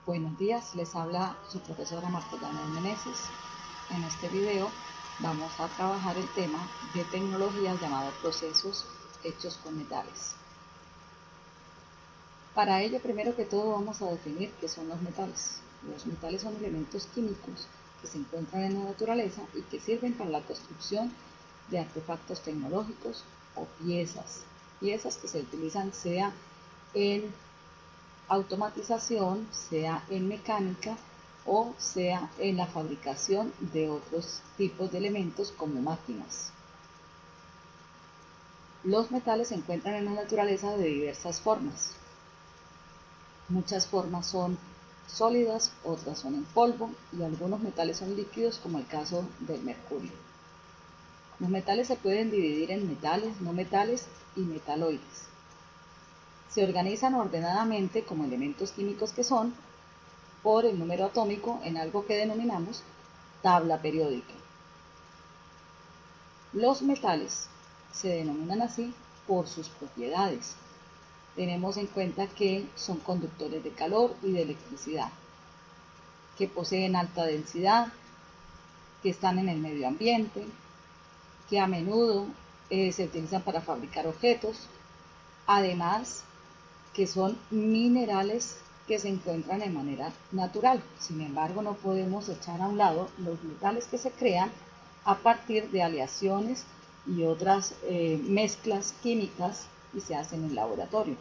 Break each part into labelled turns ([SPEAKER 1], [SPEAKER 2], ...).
[SPEAKER 1] Buenos días, les habla su profesora Marta Meneses. En este video vamos a trabajar el tema de tecnologías llamado procesos hechos con metales. Para ello, primero que todo, vamos a definir qué son los metales. Los metales son elementos químicos que se encuentran en la naturaleza y que sirven para la construcción de artefactos tecnológicos o piezas que se utilizan sea en automatización, sea en mecánica o sea en la fabricación de otros tipos de elementos como máquinas. Los metales se encuentran en la naturaleza de diversas formas. Muchas formas son sólidas, otras son en polvo y algunos metales son líquidos, como el caso del mercurio. Los metales se pueden dividir en metales, no metales y metaloides. Se organizan ordenadamente como elementos químicos que son por el número atómico en algo que denominamos tabla periódica. Los metales se denominan así por sus propiedades. Tenemos en cuenta que son conductores de calor y de electricidad, que poseen alta densidad, que están en el medio ambiente, que a menudo se utilizan para fabricar objetos, además que son minerales que se encuentran de manera natural. Sin embargo, no podemos echar a un lado los metales que se crean a partir de aleaciones y otras mezclas químicas y se hacen en laboratorio.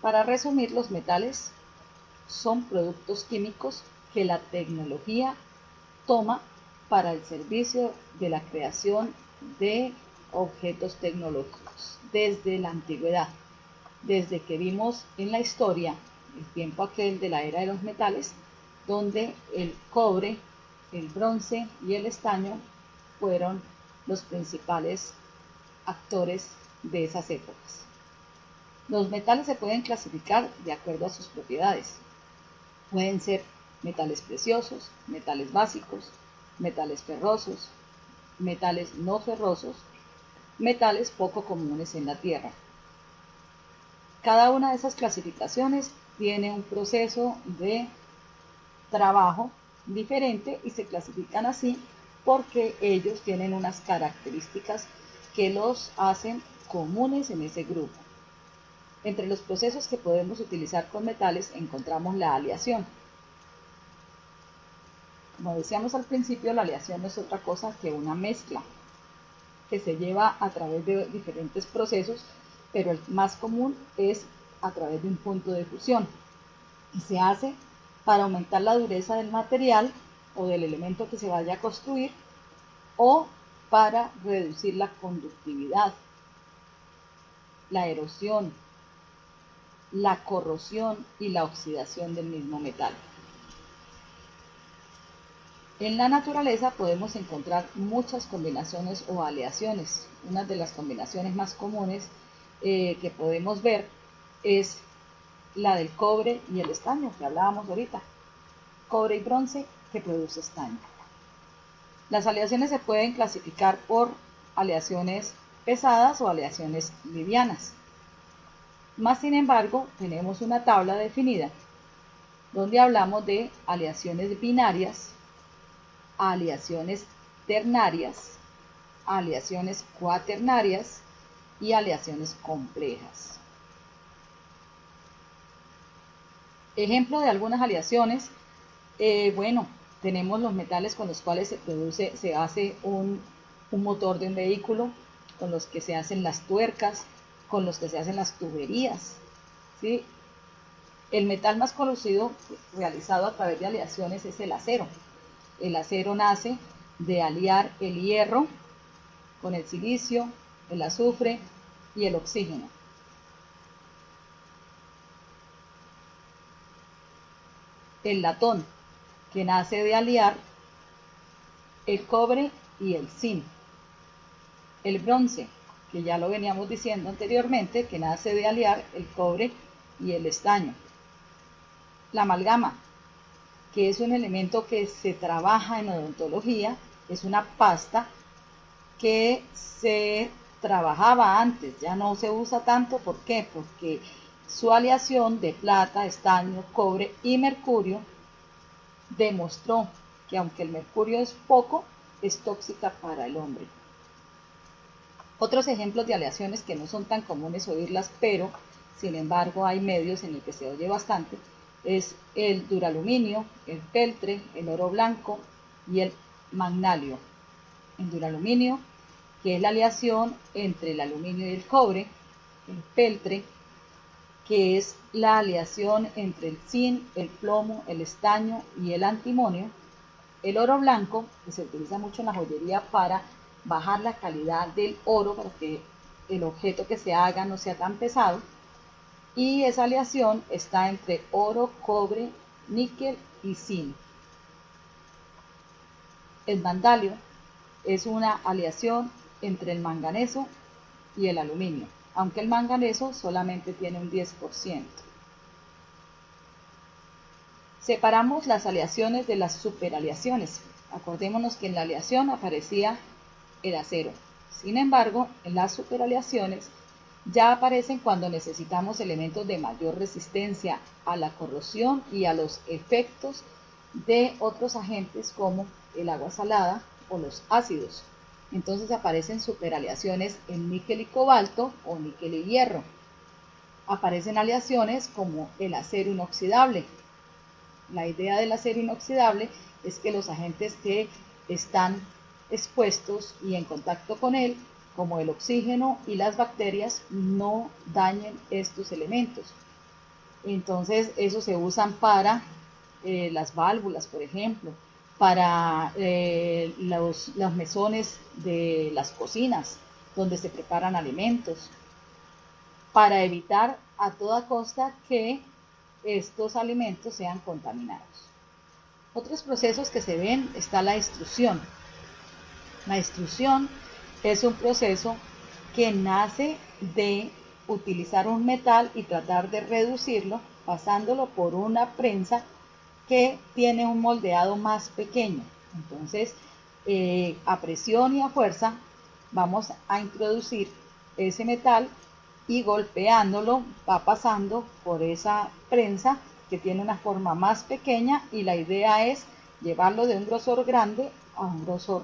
[SPEAKER 1] Para resumir, los metales son productos químicos que la tecnología toma para el servicio de la creación de objetos tecnológicos desde la antigüedad. Desde que vimos en la historia el tiempo aquel de la era de los metales, donde el cobre, el bronce y el estaño fueron los principales actores de esas épocas. Los metales se pueden clasificar de acuerdo a sus propiedades. Pueden ser metales preciosos, metales básicos, metales ferrosos, metales no ferrosos, metales poco comunes en la Tierra. Cada una de esas clasificaciones tiene un proceso de trabajo diferente y se clasifican así porque ellos tienen unas características que los hacen comunes en ese grupo. Entre los procesos que podemos utilizar con metales encontramos la aleación. Como decíamos al principio, la aleación no es otra cosa que una mezcla que se lleva a través de diferentes procesos, pero el más común es a través de un punto de fusión y se hace para aumentar la dureza del material o del elemento que se vaya a construir o para reducir la conductividad, la erosión, la corrosión y la oxidación del mismo metal. En la naturaleza podemos encontrar muchas combinaciones o aleaciones. Una de las combinaciones más comunes que podemos ver es la del cobre y el estaño, que hablábamos ahorita. Cobre y bronce que produce estaño. Las aleaciones se pueden clasificar por aleaciones pesadas o aleaciones livianas. Más sin embargo, tenemos una tabla definida donde hablamos de aleaciones binarias, aleaciones ternarias, aleaciones cuaternarias y aleaciones complejas. Ejemplo de algunas aleaciones, tenemos los metales con los cuales se hace un motor de un vehículo, con los que se hacen las tuercas, con los que se hacen las tuberías, ¿sí? El metal más conocido realizado a través de aleaciones es el acero. El acero nace de aliar el hierro con el silicio, el azufre y el oxígeno. El latón, que nace de aliar el cobre y el zinc. El bronce, que ya lo veníamos diciendo anteriormente, que nace de aliar el cobre y el estaño. La amalgama, que es un elemento que se trabaja en odontología, es una pasta que se trabajaba antes, ya no se usa tanto. ¿Por qué? Porque su aleación de plata, estaño, cobre y mercurio demostró que aunque el mercurio es poco, es tóxica para el hombre. Otros ejemplos de aleaciones que no son tan comunes oírlas, pero sin embargo hay medios en el que se oye bastante, es el duraluminio, el peltre, el oro blanco y el magnalio. El duraluminio, que es la aleación entre el aluminio y el cobre, el peltre, que es la aleación entre el zinc, el plomo, el estaño y el antimonio, el oro blanco, que se utiliza mucho en la joyería para bajar la calidad del oro, para que el objeto que se haga no sea tan pesado, y esa aleación está entre oro, cobre, níquel y zinc. El mandalio es una aleación entre el manganeso y el aluminio, aunque el manganeso solamente tiene un 10%. Separamos las aleaciones de las superaleaciones. Acordémonos que en la aleación aparecía el acero. Sin embargo, en las superaleaciones ya aparecen cuando necesitamos elementos de mayor resistencia a la corrosión y a los efectos de otros agentes como el agua salada o los ácidos. Entonces aparecen superaleaciones en níquel y cobalto o níquel y hierro. Aparecen aleaciones como el acero inoxidable. La idea del acero inoxidable es que los agentes que están expuestos y en contacto con él, como el oxígeno y las bacterias, no dañen estos elementos. Entonces, esos se usan para las válvulas, por ejemplo, para los mesones de las cocinas, donde se preparan alimentos, para evitar a toda costa que estos alimentos sean contaminados. Otros procesos que se ven está la extrusión. La extrusión es un proceso que nace de utilizar un metal y tratar de reducirlo pasándolo por una prensa que tiene un moldeado más pequeño. Entonces, a presión y a fuerza vamos a introducir ese metal y golpeándolo va pasando por esa prensa que tiene una forma más pequeña y la idea es llevarlo de un grosor grande a un grosor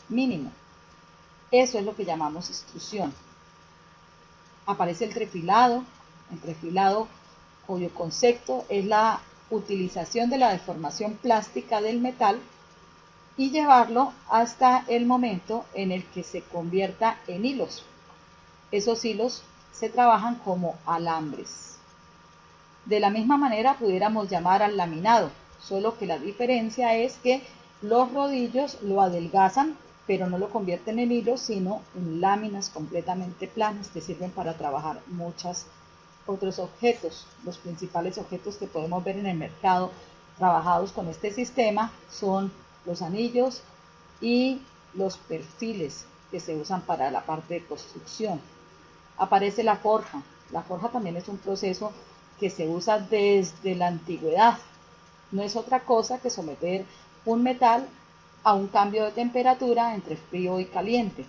[SPEAKER 1] mínimo. Eso es lo que llamamos extrusión. Aparece el trefilado cuyo concepto es la utilización de la deformación plástica del metal y llevarlo hasta el momento en el que se convierta en hilos. Esos hilos se trabajan como alambres. De la misma manera pudiéramos llamar al laminado, solo que la diferencia es que los rodillos lo adelgazan, pero no lo convierten en hilos, sino en láminas completamente planas que sirven para trabajar muchos otros objetos. Los principales objetos que podemos ver en el mercado trabajados con este sistema son los anillos y los perfiles que se usan para la parte de construcción. Aparece la forja. La forja también es un proceso que se usa desde la antigüedad. No es otra cosa que someter un metal a un cambio de temperatura entre frío y caliente.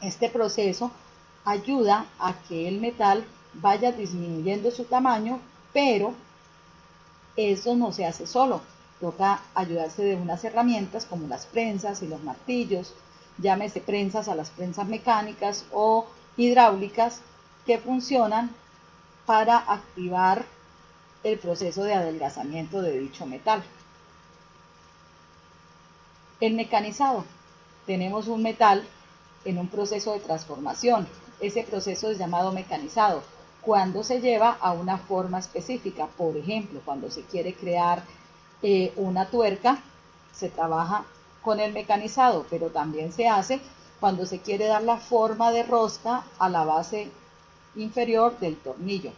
[SPEAKER 1] Este proceso ayuda a que el metal vaya disminuyendo su tamaño, pero eso no se hace solo. Toca ayudarse de unas herramientas como las prensas y los martillos, llámese prensas a las prensas mecánicas o hidráulicas que funcionan para activar el proceso de adelgazamiento de dicho metal. El mecanizado. Tenemos un metal en un proceso de transformación. Ese proceso es llamado mecanizado cuando se lleva a una forma específica. Por ejemplo, cuando se quiere crear una tuerca, se trabaja con el mecanizado, pero también se hace cuando se quiere dar la forma de rosca a la base inferior del tornillo.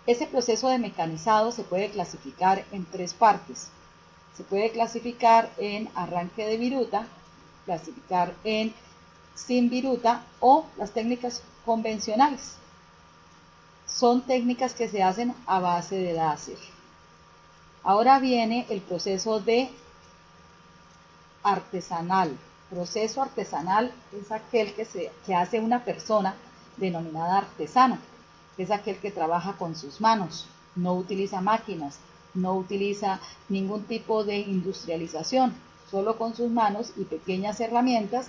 [SPEAKER 1] Ese proceso de mecanizado se puede clasificar en tres partes. Se puede clasificar en arranque de viruta, clasificar en sin viruta o las técnicas convencionales. Son técnicas que se hacen a base de láser. Ahora viene el proceso de artesanal. Proceso artesanal es aquel que hace una persona denominada artesano. que es aquel que trabaja con sus manos, no utiliza máquinas, no utiliza ningún tipo de industrialización, solo con sus manos y pequeñas herramientas,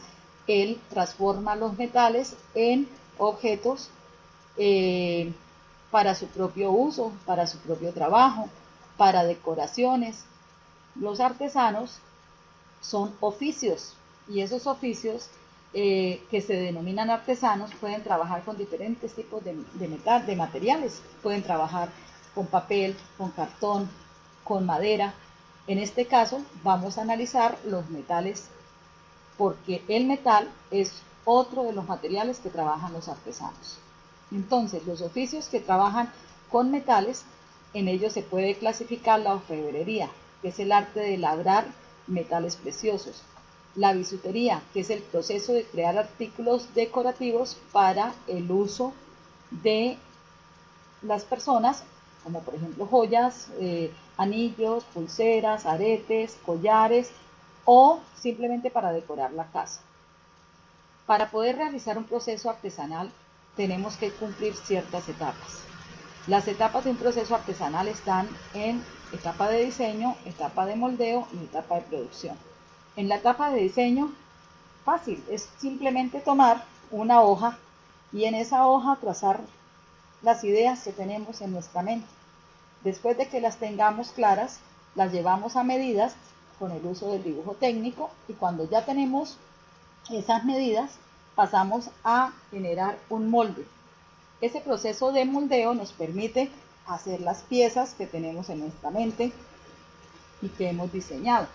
[SPEAKER 1] él transforma los metales en objetos para su propio uso, para su propio trabajo, para decoraciones. Los artesanos son oficios y esos oficios que se denominan artesanos pueden trabajar con diferentes tipos de metal, de materiales. Pueden trabajar con papel, con cartón, con madera. En este caso vamos a analizar los metales porque el metal es otro de los materiales que trabajan los artesanos. Entonces, los oficios que trabajan con metales, en ellos se puede clasificar la orfebrería, que es el arte de labrar metales preciosos. La bisutería, que es el proceso de crear artículos decorativos para el uso de las personas, como por ejemplo joyas, anillos, pulseras, aretes, collares o simplemente para decorar la casa. Para poder realizar un proceso artesanal tenemos que cumplir ciertas etapas. Las etapas de un proceso artesanal están en etapa de diseño, etapa de moldeo y etapa de producción. En la etapa de diseño, fácil, es simplemente tomar una hoja y en esa hoja trazar las ideas que tenemos en nuestra mente. Después de que las tengamos claras, las llevamos a medidas con el uso del dibujo técnico y cuando ya tenemos esas medidas pasamos a generar un molde. Ese proceso de moldeo nos permite hacer las piezas que tenemos en nuestra mente y que hemos diseñado.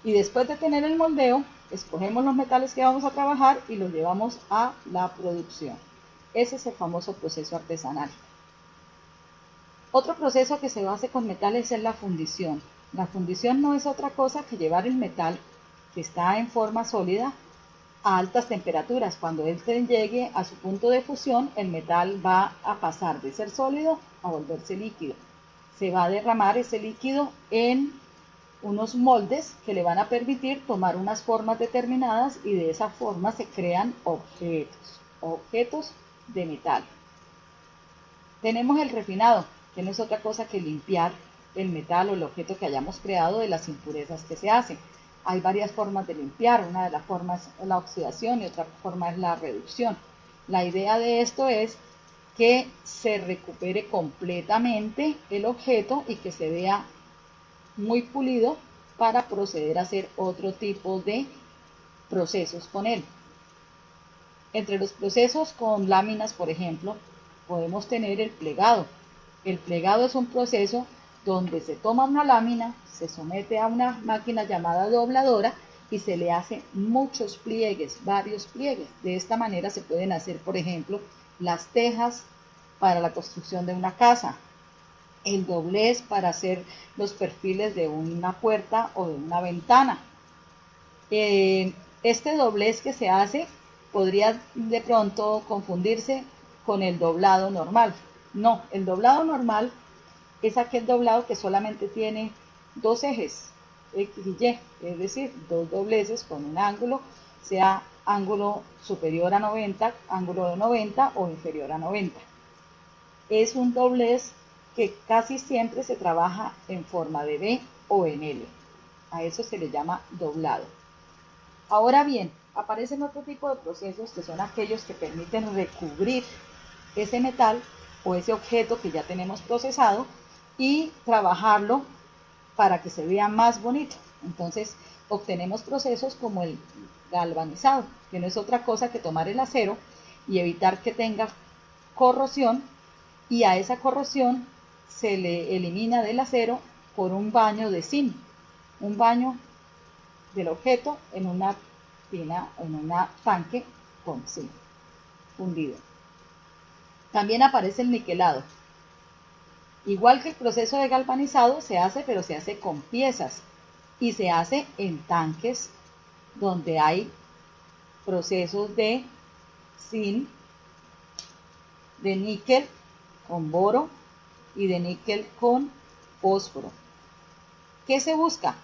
[SPEAKER 1] Y después de tener el moldeo, escogemos los metales que vamos a trabajar y los llevamos a la producción. Ese es el famoso proceso artesanal. Otro proceso que se hace con metales es la fundición. La fundición no es otra cosa que llevar el metal que está en forma sólida a altas temperaturas. Cuando éste llegue a su punto de fusión, el metal va a pasar de ser sólido a volverse líquido. Se va a derramar ese líquido en unos moldes que le van a permitir tomar unas formas determinadas y de esa forma se crean objetos de metal. Tenemos el refinado, que no es otra cosa que limpiar el metal o el objeto que hayamos creado de las impurezas que se hacen. Hay varias formas de limpiar, una de las formas es la oxidación y otra forma es la reducción. La idea de esto es que se recupere completamente el objeto y que se vea muy pulido para proceder a hacer otro tipo de procesos con él. Entre los procesos con láminas, por ejemplo, podemos tener el plegado. El plegado es un proceso donde se toma una lámina, se somete a una máquina llamada dobladora y se le hace muchos pliegues, varios pliegues. De esta manera se pueden hacer, por ejemplo, las tejas para la construcción de una casa, el doblez para hacer los perfiles de una puerta o de una ventana. Este doblez que se hace podría de pronto confundirse con el doblado normal. No, el doblado normal es aquel doblado que solamente tiene dos ejes, X y Y, es decir, dos dobleces con un ángulo, sea ángulo superior a 90, ángulo de 90 o inferior a 90. Es un doblez que casi siempre se trabaja en forma de V o en L. A eso se le llama doblado. Ahora bien, aparecen otro tipo de procesos que son aquellos que permiten recubrir ese metal o ese objeto que ya tenemos procesado y trabajarlo para que se vea más bonito. Entonces obtenemos procesos como el galvanizado, que no es otra cosa que tomar el acero y evitar que tenga corrosión, y a esa corrosión se le elimina del acero por un baño de zinc, un baño del objeto en una tanque con zinc fundido. También aparece el niquelado. Igual que el proceso de galvanizado se hace, pero se hace con piezas y se hace en tanques donde hay procesos de zinc, de níquel con boro y de níquel con fósforo. ¿Qué se busca?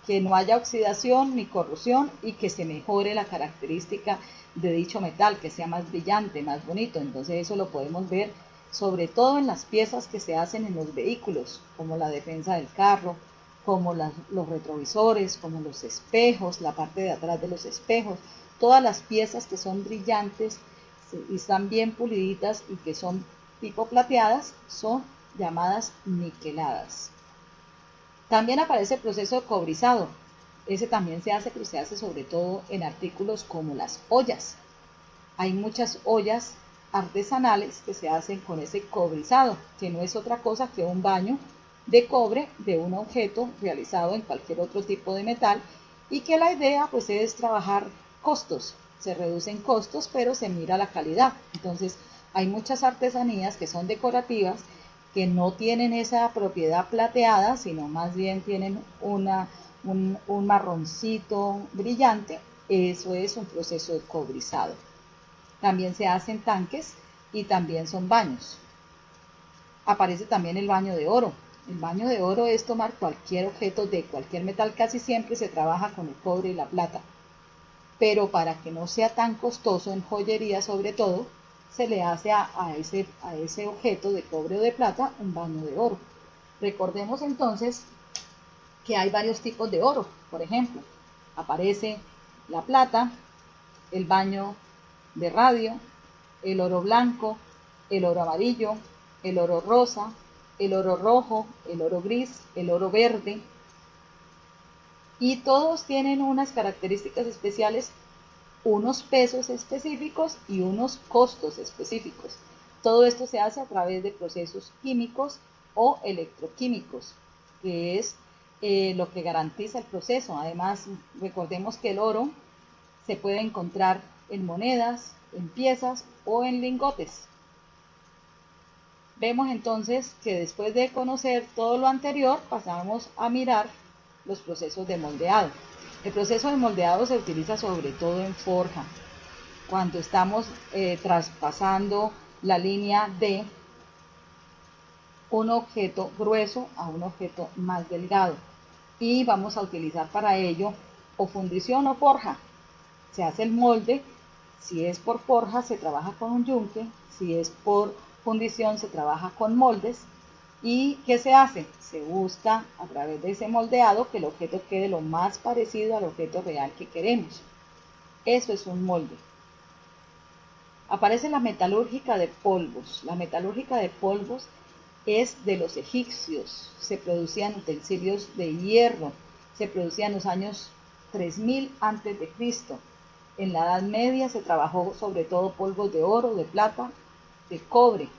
[SPEAKER 1] Que no haya oxidación ni corrosión y que se mejore la característica de dicho metal, que sea más brillante, más bonito. Entonces eso lo podemos ver sobre todo en las piezas que se hacen en los vehículos, como la defensa del carro, como los retrovisores, como los espejos, la parte de atrás de los espejos, todas las piezas que son brillantes y están bien puliditas y que son tipo plateadas son llamadas niqueladas. También aparece el proceso de cobrizado. Ese también se hace, pero se hace sobre todo en artículos como las ollas. Hay muchas ollas artesanales que se hacen con ese cobrizado, que no es otra cosa que un baño de cobre de un objeto realizado en cualquier otro tipo de metal, y que la idea pues es trabajar costos. Se reducen costos, pero se mira la calidad. Entonces hay muchas artesanías que son decorativas, que no tienen esa propiedad plateada, sino más bien tienen un marroncito brillante. Eso es un proceso de cobrizado. También se hacen tanques y también son baños. Aparece también el baño de oro. El baño de oro es tomar cualquier objeto de cualquier metal, casi siempre se trabaja con el cobre y la plata. Pero para que no sea tan costoso en joyería sobre todo, se le hace a ese objeto de cobre o de plata un baño de oro. Recordemos entonces que hay varios tipos de oro. Por ejemplo, aparece la plata, el baño de radio, el oro blanco, el oro amarillo, el oro rosa, el oro rojo, el oro gris, el oro verde, y todos tienen unas características especiales, unos pesos específicos y unos costos específicos. Todo esto se hace a través de procesos químicos o electroquímicos, que es lo que garantiza el proceso. Además, recordemos que el oro se puede encontrar en monedas, en piezas o en lingotes. Vemos entonces que después de conocer todo lo anterior, pasamos a mirar los procesos de moldeado. El proceso de moldeado se utiliza sobre todo en forja, cuando estamos traspasando la línea de un objeto grueso a un objeto más delgado, y vamos a utilizar para ello o fundición o forja. Se hace el molde. Si es por forja se trabaja con un yunque, si es por fundición se trabaja con moldes. ¿Y qué se hace? Se busca a través de ese moldeado que el objeto quede lo más parecido al objeto real que queremos. Eso es un molde. Aparece la metalúrgica de polvos. La metalúrgica de polvos es de los egipcios. Se producían utensilios de hierro. Se producían en los años 3000 a.C. En la Edad Media se trabajó sobre todo polvos de oro, de plata, de cobre,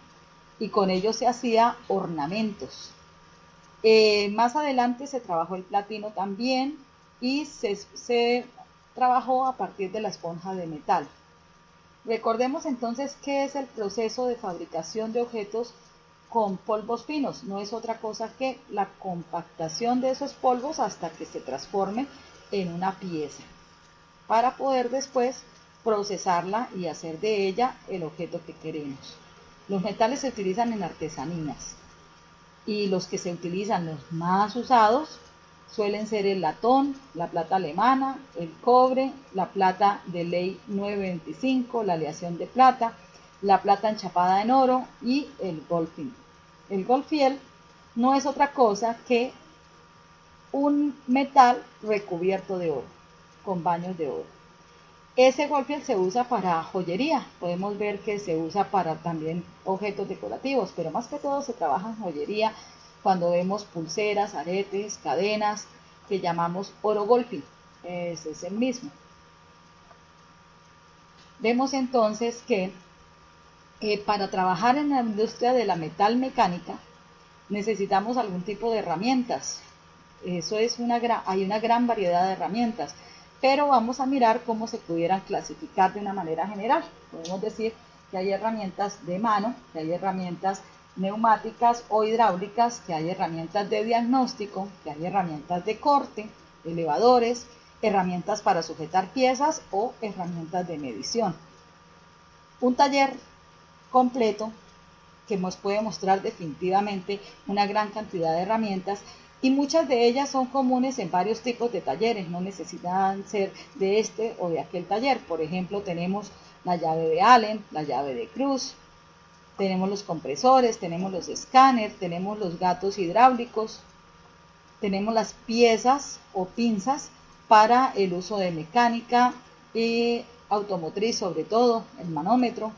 [SPEAKER 1] y con ellos se hacía ornamentos. Más adelante se trabajó el platino también, y se trabajó a partir de la esponja de metal. Recordemos entonces qué es el proceso de fabricación de objetos con polvos finos. No es otra cosa que la compactación de esos polvos hasta que se transforme en una pieza, para poder después procesarla y hacer de ella el objeto que queremos. Los metales se utilizan en artesanías, y los que se utilizan, los más usados, suelen ser el latón, la plata alemana, el cobre, la plata de ley 925, la aleación de plata, la plata enchapada en oro y el golfiel. El golfiel no es otra cosa que un metal recubierto de oro, con baños de oro. Ese golfiel se usa para joyería. Podemos ver que se usa para también objetos decorativos, pero más que todo se trabaja en joyería cuando vemos pulseras, aretes, cadenas, que llamamos oro golfi. Ese es el mismo. Vemos entonces que para trabajar en la industria de la metalmecánica necesitamos algún tipo de herramientas. Eso es hay una gran variedad de herramientas, pero vamos a mirar cómo se pudieran clasificar de una manera general. Podemos decir que hay herramientas de mano, que hay herramientas neumáticas o hidráulicas, que hay herramientas de diagnóstico, que hay herramientas de corte, elevadores, herramientas para sujetar piezas o herramientas de medición. Un taller completo que nos puede mostrar definitivamente una gran cantidad de herramientas, y muchas de ellas son comunes en varios tipos de talleres, no necesitan ser de este o de aquel taller. Por ejemplo, tenemos la llave de Allen, la llave de Cruz, Tenemos los compresores, tenemos los escáneres, tenemos los gatos hidráulicos, tenemos las piezas o pinzas para el uso de mecánica y automotriz, sobre todo el manómetro.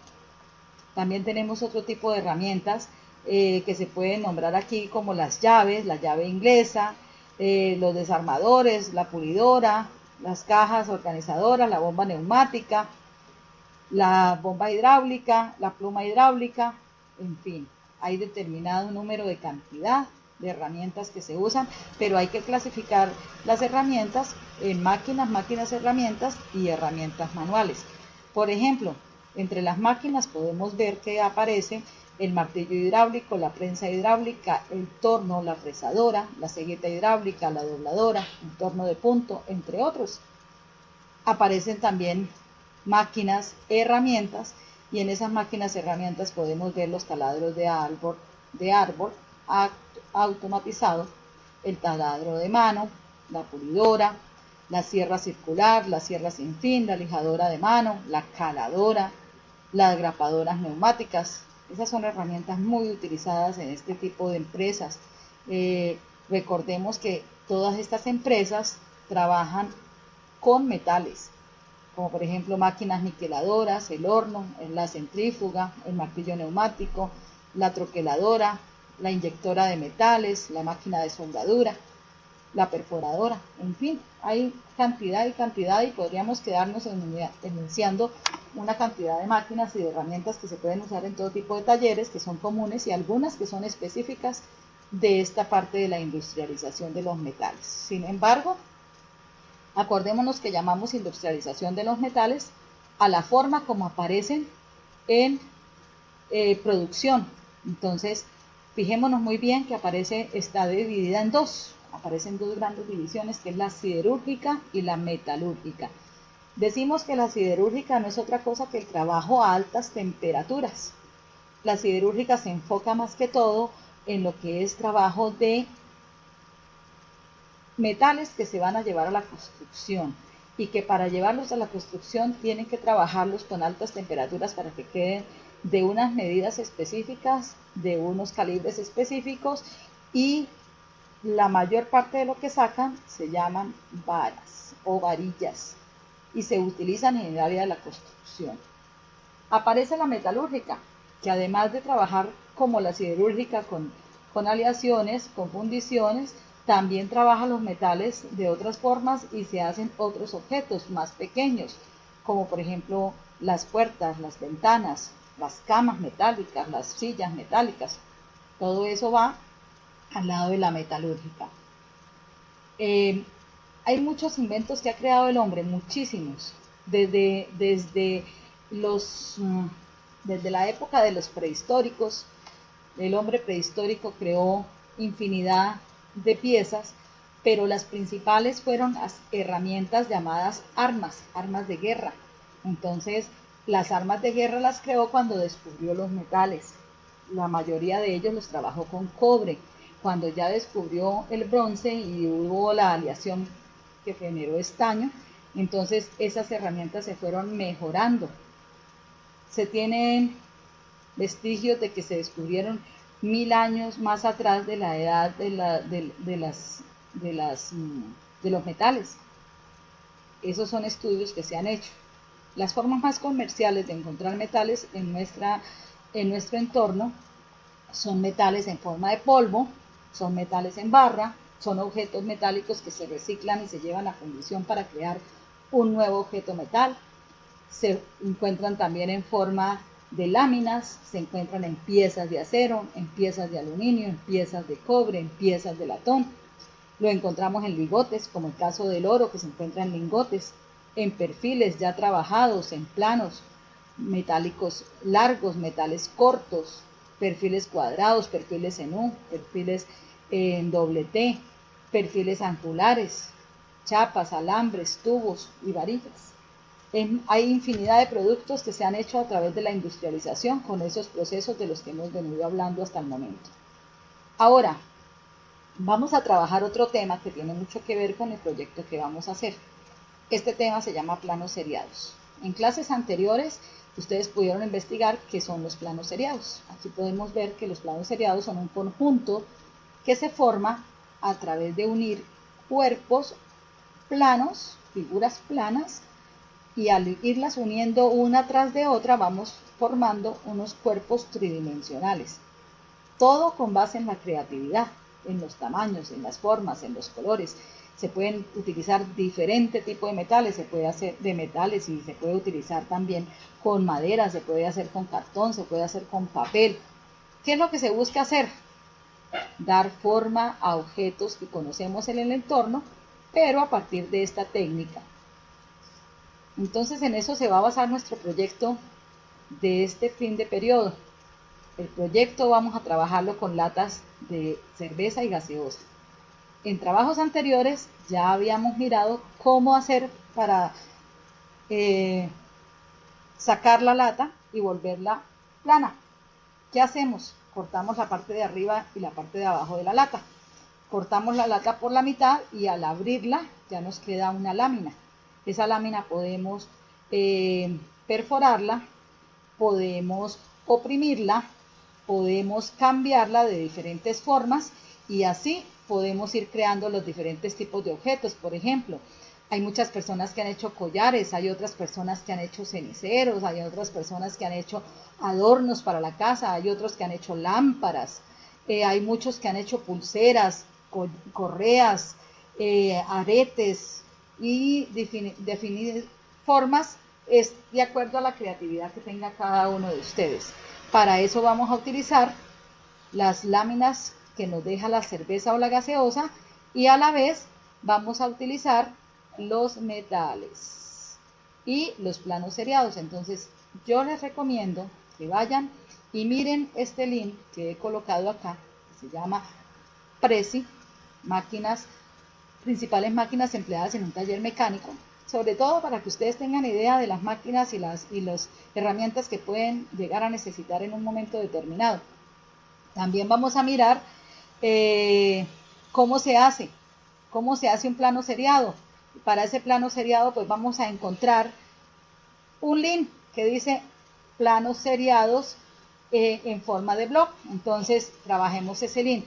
[SPEAKER 1] También tenemos otro tipo de herramientas que se pueden nombrar aquí, como las llaves, la llave inglesa, los desarmadores, la pulidora, las cajas organizadoras, la bomba neumática, la bomba hidráulica, la pluma hidráulica, en fin, hay determinado número de cantidad de herramientas que se usan, pero hay que clasificar las herramientas en máquinas, herramientas y herramientas manuales. Por ejemplo, entre las máquinas podemos ver que aparece el martillo hidráulico, la prensa hidráulica, el torno, la fresadora, la cegueta hidráulica, la dobladora, el torno de punto, entre otros. Aparecen también máquinas, herramientas, y en esas máquinas, herramientas podemos ver los taladros de árbol automatizado, el taladro de mano, la pulidora, la sierra circular, la sierra sin fin, la lijadora de mano, la caladora, las grapadoras neumáticas. Esas son herramientas muy utilizadas en este tipo de empresas. Recordemos que todas estas empresas trabajan con metales, como por ejemplo máquinas niqueladoras, el horno, la centrífuga, el martillo neumático, la troqueladora, la inyectora de metales, la máquina de soldadura, la perforadora, en fin, hay cantidad y podríamos quedarnos enunciando una cantidad de máquinas y de herramientas que se pueden usar en todo tipo de talleres, que son comunes, y algunas que son específicas de esta parte de la industrialización de los metales. Sin embargo, acordémonos que llamamos industrialización de los metales a la forma como aparecen en producción. Entonces, fijémonos muy bien que está dividida en dos. Aparecen dos grandes divisiones, que es la siderúrgica y la metalúrgica. Decimos que la siderúrgica no es otra cosa que el trabajo a altas temperaturas. La siderúrgica se enfoca más que todo en lo que es trabajo de metales que se van a llevar a la construcción, y que para llevarlos a la construcción tienen que trabajarlos con altas temperaturas para que queden de unas medidas específicas, de unos calibres específicos, y la mayor parte de lo que sacan se llaman varas o varillas y se utilizan en el área de la construcción. Aparece la metalúrgica, que además de trabajar como la siderúrgica con aleaciones, con fundiciones, también trabaja los metales de otras formas y se hacen otros objetos más pequeños, como por ejemplo las puertas, las ventanas, las camas metálicas, las sillas metálicas. Todo eso va al lado de la metalúrgica. Hay muchos inventos que ha creado el hombre, muchísimos, desde la época de los prehistóricos. El hombre prehistórico creó infinidad de piezas, pero las principales fueron las herramientas llamadas armas de guerra. Entonces, las armas de guerra las creó cuando descubrió los metales. La mayoría de ellos los trabajó con cobre. Cuando ya descubrió el bronce y hubo la aleación que generó estaño, entonces esas herramientas se fueron mejorando. Se tienen vestigios de que se descubrieron 1000 años más atrás de la edad de los metales. Esos son estudios que se han hecho. Las formas más comerciales de encontrar metales en nuestro entorno son metales en forma de polvo, son metales en barra, son objetos metálicos que se reciclan y se llevan a fundición para crear un nuevo objeto metal. Se encuentran también en forma de láminas, se encuentran en piezas de acero, en piezas de aluminio, en piezas de cobre, en piezas de latón. Lo encontramos en lingotes, como el caso del oro, que se encuentra en lingotes, en perfiles ya trabajados, en planos metálicos largos, metales cortos, perfiles cuadrados, perfiles en U, perfiles en doble T, perfiles angulares, chapas, alambres, tubos y varillas. Hay infinidad de productos que se han hecho a través de la industrialización con esos procesos de los que hemos venido hablando hasta el momento. Ahora, vamos a trabajar otro tema que tiene mucho que ver con el proyecto que vamos a hacer. Este tema se llama planos seriados. En clases anteriores Ustedes pudieron investigar qué son los planos seriados. Aquí podemos ver que los planos seriados son un conjunto que se forma a través de unir cuerpos planos, figuras planas, y al irlas uniendo una tras de otra vamos formando unos cuerpos tridimensionales. Todo con base en la creatividad, en los tamaños, en las formas, en los colores. Se pueden utilizar diferentes tipos de metales, se puede hacer de metales y se puede utilizar también con madera, se puede hacer con cartón, se puede hacer con papel. ¿Qué es lo que se busca hacer? Dar forma a objetos que conocemos en el entorno, pero a partir de esta técnica. Entonces en eso se va a basar nuestro proyecto de este fin de periodo. El proyecto vamos a trabajarlo con latas de cerveza y gaseosa. En trabajos anteriores ya habíamos mirado cómo hacer para sacar la lata y volverla plana. ¿Qué hacemos? Cortamos la parte de arriba y la parte de abajo de la lata. Cortamos la lata por la mitad y al abrirla ya nos queda una lámina. Esa lámina podemos perforarla, podemos oprimirla, podemos cambiarla de diferentes formas y así podemos ir creando los diferentes tipos de objetos. Por ejemplo, hay muchas personas que han hecho collares, hay otras personas que han hecho ceniceros, hay otras personas que han hecho adornos para la casa, hay otros que han hecho lámparas, hay muchos que han hecho pulseras, correas, aretes y definir formas es de acuerdo a la creatividad que tenga cada uno de ustedes. Para eso vamos a utilizar las láminas que nos deja la cerveza o la gaseosa y a la vez vamos a utilizar los metales y los planos seriados. Entonces yo les recomiendo que vayan y miren este link que he colocado acá, que se llama Prezi, principales máquinas empleadas en un taller mecánico, sobre todo para que ustedes tengan idea de las máquinas y las herramientas que pueden llegar a necesitar en un momento determinado. También vamos a mirar cómo se hace un plano seriado. Para ese plano seriado pues vamos a encontrar un link que dice planos seriados en forma de blog. Entonces trabajemos ese link.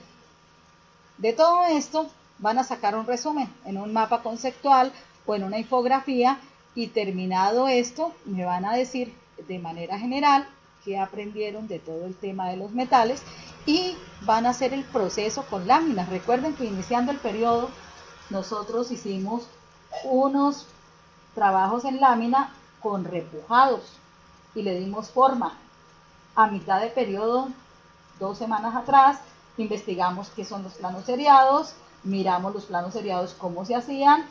[SPEAKER 1] De todo esto van a sacar un resumen en un mapa conceptual o en una infografía y terminado esto me van a decir de manera general qué aprendieron de todo el tema de los metales y van a hacer el proceso con láminas. Recuerden que iniciando el periodo nosotros hicimos unos trabajos en lámina con repujados y le dimos forma. A mitad de periodo, 2 semanas atrás, investigamos qué son los planos seriados, miramos los planos seriados cómo se hacían.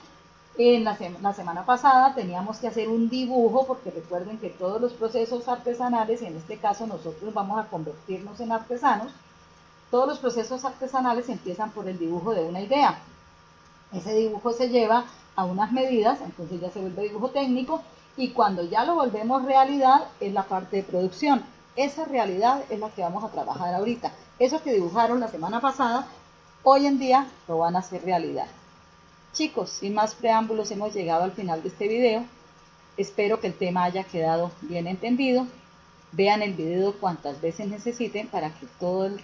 [SPEAKER 1] La semana pasada teníamos que hacer un dibujo, porque recuerden que todos los procesos artesanales, en este caso nosotros vamos a convertirnos en artesanos, todos los procesos artesanales empiezan por el dibujo de una idea. Ese dibujo se lleva a unas medidas, entonces ya se vuelve dibujo técnico, y cuando ya lo volvemos realidad es la parte de producción. Esa realidad es la que vamos a trabajar ahorita. Eso que dibujaron la semana pasada, hoy en día lo van a hacer realidad. Chicos, sin más preámbulos, hemos llegado al final de este video. Espero que el tema haya quedado bien entendido. Vean el video cuantas veces necesiten para que todo el